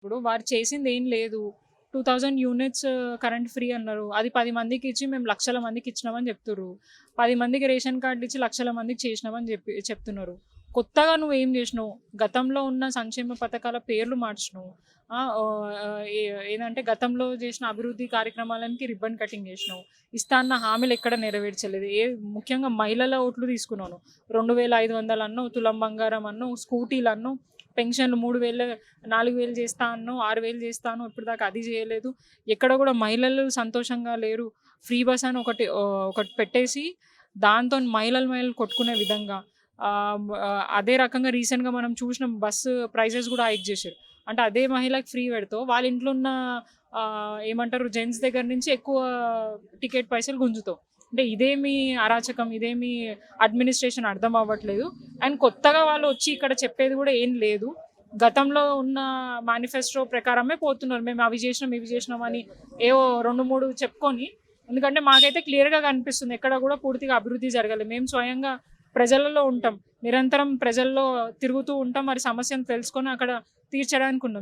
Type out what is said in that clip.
ఇప్పుడు వారు చేసింది ఏం లేదు. 2000 యూనిట్స్ కరెంట్ ఫ్రీ అన్నారు. అది 10 మందికి ఇచ్చి మేము లక్షల మందికి ఇచ్చినామని చెప్తుర్రు. 10 మందికి రేషన్ కార్డ్ ఇచ్చి లక్షల మందికి చేసినామని చెప్తున్నారు. కొత్తగా నువ్వేం చేసినావు? గతంలో ఉన్న సంక్షేమ పథకాల పేర్లు మార్చినావు. ఏదంటే గతంలో చేసిన అభివృద్ధి కార్యక్రమాలకి రిబ్బన్ కటింగ్ చేసినావు. ఇస్తా అన్న హామీలు ఎక్కడ నెరవేర్చలేదు. ముఖ్యంగా మహిళల ఓట్లు తీసుకున్నాను. 2500 అన్నావు, తులం బంగారం అన్నావు, స్కూటీలు అన్నావు, పెన్షన్లు 3000 4000 చేస్తా అన్నావు, 6000 చేస్తాను, ఇప్పటిదాకా అది చేయలేదు. ఎక్కడ కూడా మహిళలు సంతోషంగా లేరు. ఫ్రీ బస్ అని ఒకటి పెట్టేసి దాంతో మహిళలు కొట్టుకునే విధంగా అదే రకంగా రీసెంట్గా మనం చూసిన బస్సు ప్రైజెస్ కూడా హైక్ చేశారు. అంటే అదే మహిళకి ఫ్రీ పెడతావు, వాళ్ళ ఇంట్లో ఉన్న ఏమంటారు జెంట్స్ దగ్గర నుంచి ఎక్కువ టికెట్ పైసలు గుంజుతావు. అంటే ఇదేమి అరాచకం, ఇదేమి అడ్మినిస్ట్రేషన్ అర్థం అవ్వట్లేదు. అండ్ కొత్తగా వాళ్ళు వచ్చి ఇక్కడ చెప్పేది కూడా ఏం లేదు. గతంలో ఉన్న మేనిఫెస్టో ప్రకారమే పోతున్నారు. మేము అవి చేసినాం ఇవి చేసినాం అని ఏవో 2-3 చెప్పుకొని. ఎందుకంటే మాకైతే క్లియర్గా కనిపిస్తుంది ఎక్కడ కూడా పూర్తిగా అభివృద్ధి జరగలేదు. మేము స్వయంగా ప్రజలలో ఉంటాం, నిరంతరం ప్రజల్లో తిరుగుతూ ఉంటాం. మరి సమస్యను తెలుసుకొని అక్కడ తీర్చడానికి ఉన్నాం.